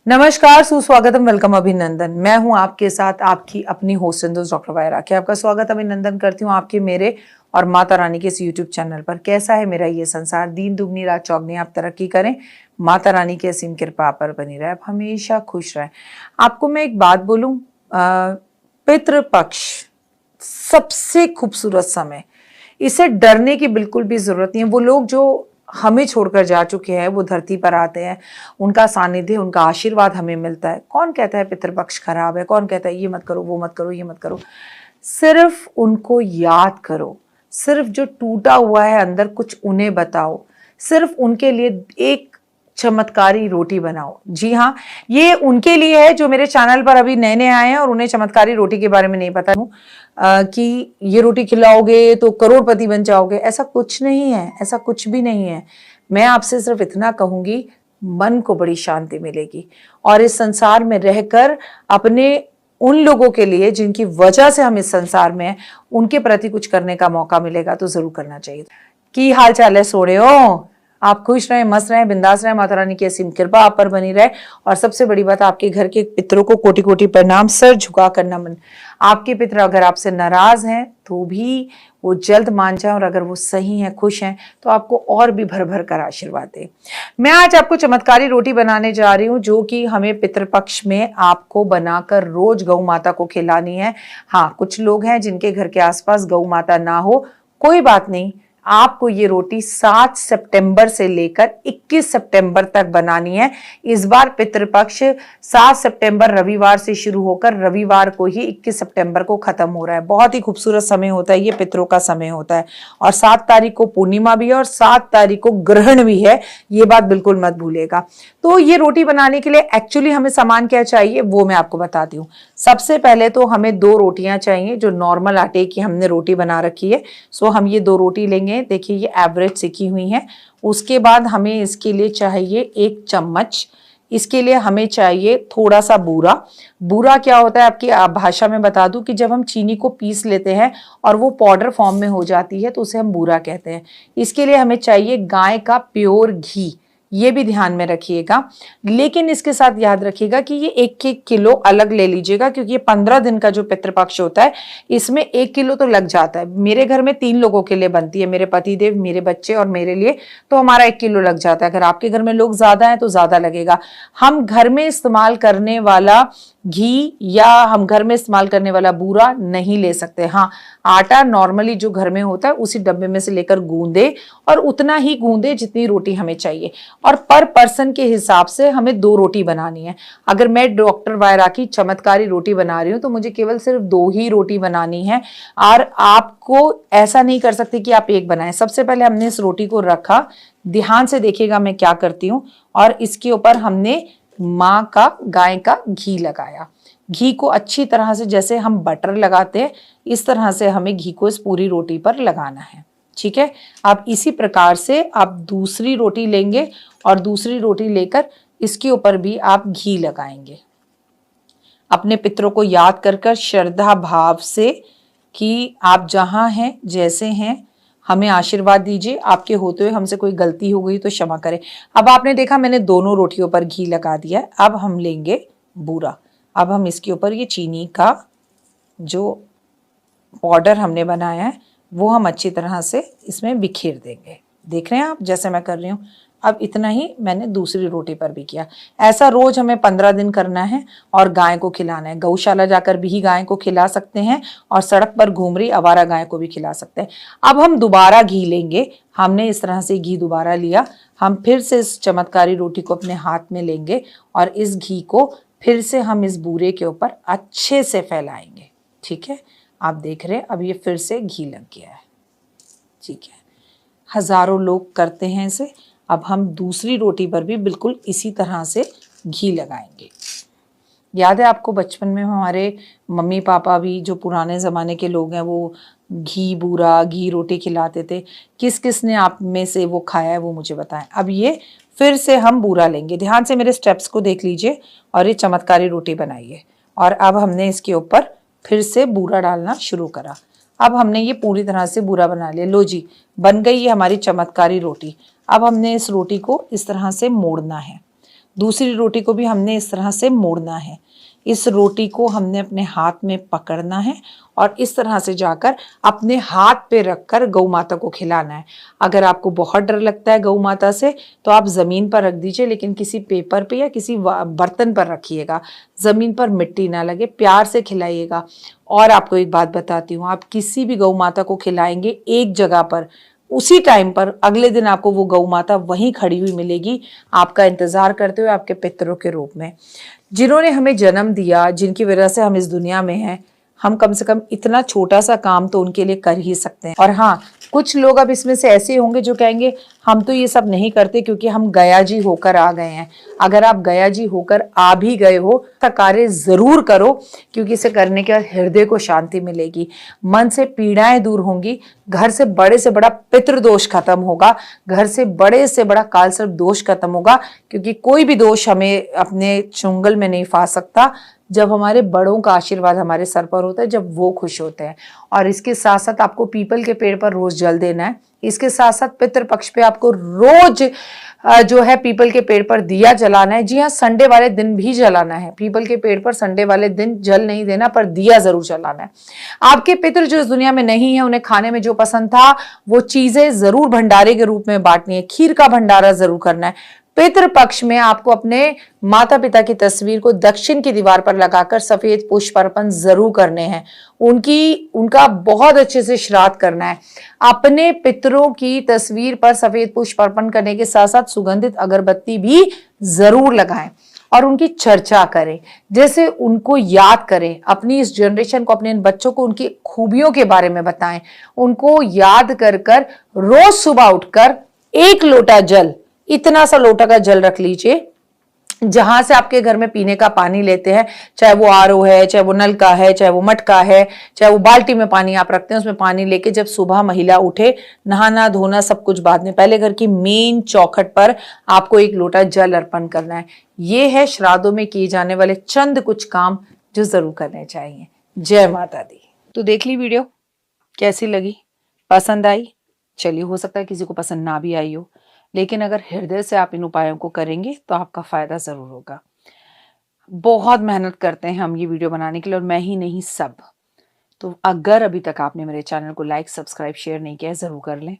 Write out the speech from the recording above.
नमस्कार, सुस्वागतम, वेलकम, अभिनंदन। मैं हूं आपके साथ आपकी अपनी होस्ट डॉक्टर वायरा के आपका स्वागत अभिनंदन करती हूं आपके मेरे और माता रानी के इस यूट्यूब चैनल पर। कैसा है मेरा ये संसार, दिन दुगनी रात चौगनी, आप तरक्की करें, माता रानी की असीम कृपा पर बनी रहे, आप हमेशा खुश रहें। आपको मैं एक बात बोलूं, पितृपक्ष सबसे खूबसूरत समय, इसे डरने की बिल्कुल भी जरूरत नहीं है। वो लोग जो हमें छोड़कर जा चुके हैं वो धरती पर आते हैं, उनका सानिध्य, उनका आशीर्वाद हमें मिलता है। कौन कहता है पितृपक्ष खराब है, कौन कहता है ये मत करो, वो मत करो, ये मत करो। सिर्फ उनको याद करो, सिर्फ जो टूटा हुआ है अंदर कुछ उन्हें बताओ, सिर्फ उनके लिए एक चमत्कारी रोटी बनाओ। जी हाँ, ये उनके लिए है जो मेरे चैनल पर अभी नए नए आए हैं और उन्हें चमत्कारी रोटी के बारे में नहीं पता हूँ कि ये रोटी खिलाओगे तो करोड़पति बन जाओगे। ऐसा कुछ नहीं है, ऐसा कुछ भी नहीं है। मैं आपसे सिर्फ इतना कहूंगी, मन को बड़ी शांति मिलेगी और इस संसार में रहकर अपने उन लोगों के लिए जिनकी वजह से हम इस संसार में हैं, उनके प्रति कुछ करने का मौका मिलेगा तो जरूर करना चाहिए। की हाल चाल है सोड़े हो? आप खुश रहें, मस्त रहें, बिंदास रहें, माता रानी की असीम कृपा आप पर बनी रहे। और सबसे बड़ी बात, आपके घर के पितरों को कोटि कोटि प्रणाम, सर झुका कर नमन। आपके पितर अगर आपसे नाराज हैं तो भी वो जल्द मान जाए, और अगर वो सही हैं, खुश हैं, तो आपको और भी भर भर कर आशीर्वाद दे। मैं आज आपको चमत्कारी रोटी बनाने जा रही हूँ जो कि हमें पितृपक्ष में आपको बनाकर रोज गौ माता को खिलानी है। हाँ, कुछ लोग हैं जिनके घर के आसपास गौ माता ना हो, कोई बात नहीं, आपको ये रोटी 7 सितंबर से लेकर 21 सितंबर तक बनानी है। इस बार पितृपक्ष 7 सितंबर रविवार से शुरू होकर रविवार को ही 21 सितंबर को खत्म हो रहा है। बहुत ही खूबसूरत समय होता है, ये पितरों का समय होता है। और 7 तारीख को पूर्णिमा भी है और 7 तारीख को ग्रहण भी है, ये बात बिल्कुल मत भूलिएगा। तो ये रोटी बनाने के लिए एक्चुअली हमें सामान क्या चाहिए वो मैं आपको बताती हूँ। सबसे पहले तो हमें 2 रोटियां चाहिए, जो नॉर्मल आटे की हमने रोटी बना रखी है। सो हम ये 2 रोटी लेंगे, देखिए ये एवरेज सिकी हुई है। उसके बाद हमें इसके लिए चाहिए 1 चम्मच, इसके लिए हमें चाहिए थोड़ा सा बूरा। बूरा क्या होता है आपकी भाषा में बता दूं कि जब हम चीनी को पीस लेते हैं और वो पाउडर फॉर्म में हो जाती है तो उसे हम बूरा कहते हैं। इसके लिए हमें चाहिए गाय का प्योर घी, ये भी ध्यान में रखिएगा। लेकिन इसके साथ याद रखिएगा कि ये 1-1 किलो अलग ले लीजिएगा, क्योंकि ये 15 दिन का जो पितृपक्ष होता है इसमें 1 किलो तो लग जाता है। मेरे घर में 3 लोगों के लिए बनती है, मेरे पतिदेव, मेरे बच्चे और मेरे लिए, तो हमारा 1 किलो लग जाता है। अगर आपके घर में लोग ज्यादा हैं तो ज्यादा लगेगा। हम घर में इस्तेमाल करने वाला घी या हम घर में इस्तेमाल करने वाला बूरा नहीं ले सकते। हाँ, आटा नॉर्मली जो घर में होता है उसी डब्बे में से लेकर गूंदे, और उतना ही गूंदे जितनी रोटी हमें चाहिए। और पर पर्सन के हिसाब से हमें 2 रोटी बनानी है। अगर मैं डॉक्टर वायरा की चमत्कारी रोटी बना रही हूँ तो मुझे केवल सिर्फ 2 ही रोटी बनानी है, और आपको ऐसा नहीं कर सकते कि आप 1 बनाएं। सबसे पहले हमने इस रोटी को रखा, ध्यान से देखिएगा मैं क्या करती हूँ, और इसके ऊपर हमने माँ का, गाय का घी लगाया। घी को अच्छी तरह से, जैसे हम बटर लगाते हैं इस तरह से हमें घी को इस पूरी रोटी पर लगाना है। ठीक है, आप इसी प्रकार से आप दूसरी रोटी लेंगे और दूसरी रोटी लेकर इसके ऊपर भी आप घी लगाएंगे। अपने पितरों को याद कर कर श्रद्धा भाव से कि आप जहां हैं, जैसे हैं, हमें आशीर्वाद दीजिए। आपके होते हुए हमसे कोई गलती हो गई तो क्षमा करें। अब आपने देखा मैंने दोनों रोटियों पर घी लगा दिया। अब हम लेंगे बूरा। अब हम इसके ऊपर ये चीनी का जो पाउडर हमने बनाया है वो हम अच्छी तरह से इसमें बिखेर देंगे। देख रहे हैं आप जैसे मैं कर रही हूँ। अब इतना ही मैंने दूसरी रोटी पर भी किया। ऐसा रोज हमें 15 दिन करना है और गाय को खिलाना है। गौशाला जाकर भी गाय को खिला सकते हैं और सड़क पर घूम रही आवारा गाय को भी खिला सकते हैं। अब हम दोबारा घी लेंगे। हमने इस तरह से घी दोबारा लिया। हम फिर से इस चमत्कारी रोटी को अपने हाथ में लेंगे और इस घी को फिर से हम इस बूरे के ऊपर अच्छे से फैलाएंगे। ठीक है, आप देख रहे हैं अब ये फिर से घी लग गया है। ठीक है, हजारों लोग करते हैं इसे। अब हम दूसरी रोटी पर भी बिल्कुल इसी तरह से घी लगाएंगे। याद है आपको बचपन में हमारे मम्मी पापा भी, जो पुराने ज़माने के लोग हैं, वो घी बूरा, घी रोटी खिलाते थे। किस किस ने आप में से वो खाया है वो मुझे बताएं। अब ये फिर से हम बूरा लेंगे। ध्यान से मेरे स्टेप्स को देख लीजिए और ये चमत्कारी रोटी बनाइए। और अब हमने इसके ऊपर फिर से बूरा डालना शुरू करा। अब हमने ये पूरी तरह से बूरा बना लिया। लो जी, बन गई ये हमारी चमत्कारी रोटी। अब हमने इस रोटी को इस तरह से मोड़ना है। दूसरी रोटी को भी हमने इस तरह से मोड़ना है। इस रोटी को हमने अपने हाथ में पकड़ना है और इस तरह से जाकर अपने हाथ पे रखकर गौ माता को खिलाना है। अगर आपको बहुत डर लगता है गौ माता से तो आप ज़मीन पर रख दीजिए, लेकिन किसी पेपर पे या किसी बर्तन पर रखिएगा, ज़मीन पर मिट्टी ना लगे, प्यार से खिलाइएगा। और आपको एक बात बताती हूँ, आप किसी भी गौ माता को खिलाएंगे एक जगह पर, उसी टाइम पर अगले दिन आपको वो गौ माता वहीं खड़ी हुई मिलेगी, आपका इंतजार करते हुए, आपके पितरों के रूप में, जिन्होंने हमें जन्म दिया, जिनकी वजह से हम इस दुनिया में हैं। हम कम से कम इतना छोटा सा काम तो उनके लिए कर ही सकते हैं। और हाँ, कुछ लोग अब इसमें से ऐसे होंगे जो कहेंगे हम तो ये सब नहीं करते क्योंकि हम गया जी होकर आ गए हैं। अगर आप गया जी होकर आ भी गए हो तो कार्य जरूर करो, क्योंकि इसे करने के बाद हृदय को शांति मिलेगी, मन से पीड़ाएं दूर होंगी, घर से बड़ा पितृदोष खत्म होगा, घर से बड़ा कालसर्प दोष खत्म होगा, क्योंकि कोई भी दोष हमें अपने चुंगल में नहीं फंस सकता जब हमारे बड़ों का आशीर्वाद हमारे सर पर होता है, जब वो खुश होते हैं। और इसके साथ साथ आपको पीपल के पेड़ पर रोज जल देना है। इसके साथ साथ पितृपक्ष पे आपको रोज जो है पीपल के पेड़ पर दिया जलाना है। जी हाँ, संडे वाले दिन भी जलाना है। पीपल के पेड़ पर संडे वाले दिन जल नहीं देना, पर दिया जरूर जलाना है। आपके पितृ जो इस दुनिया में नहीं है, उन्हें खाने में जो पसंद था वो चीजें जरूर भंडारे के रूप में बांटनी है, खीर का भंडारा जरूर करना है। पितृपक्ष में आपको अपने माता पिता की तस्वीर को दक्षिण की दीवार पर लगाकर सफेद पुष्प अर्पण जरूर करने हैं। उनका बहुत अच्छे से श्राद्ध करना है। अपने पितरों की तस्वीर पर सफेद पुष्प अर्पण करने के साथ साथ सुगंधित अगरबत्ती भी जरूर लगाएं और उनकी चर्चा करें, जैसे उनको याद करें। अपनी इस जनरेशन को, अपने इन बच्चों को उनकी खूबियों के बारे में बताएं। उनको याद कर कर रोज सुबह उठकर एक लोटा जल, इतना सा लोटा का जल रख लीजिए, जहां से आपके घर में पीने का पानी लेते हैं, चाहे वो आरओ है, चाहे वो नल का है, चाहे वो मटका है, चाहे वो बाल्टी में पानी आप रखते हैं, उसमें पानी लेके जब सुबह महिला उठे, नहाना धोना सब कुछ बाद में, पहले घर की मेन चौखट पर आपको एक लोटा जल अर्पण करना है। ये है श्राद्धों में किए जाने वाले चंद कुछ काम जो जरूर करने चाहिए। जय माता दी। तो देख ली वीडियो, कैसी लगी, पसंद आई? चलिए, हो सकता है किसी को पसंद ना भी आई हो, लेकिन अगर हृदय से आप इन उपायों को करेंगे तो आपका फायदा जरूर होगा। बहुत मेहनत करते हैं हम ये वीडियो बनाने के लिए, और मैं ही नहीं, सब। तो अगर अभी तक आपने मेरे चैनल को लाइक, सब्सक्राइब, शेयर नहीं किया है, जरूर कर लें।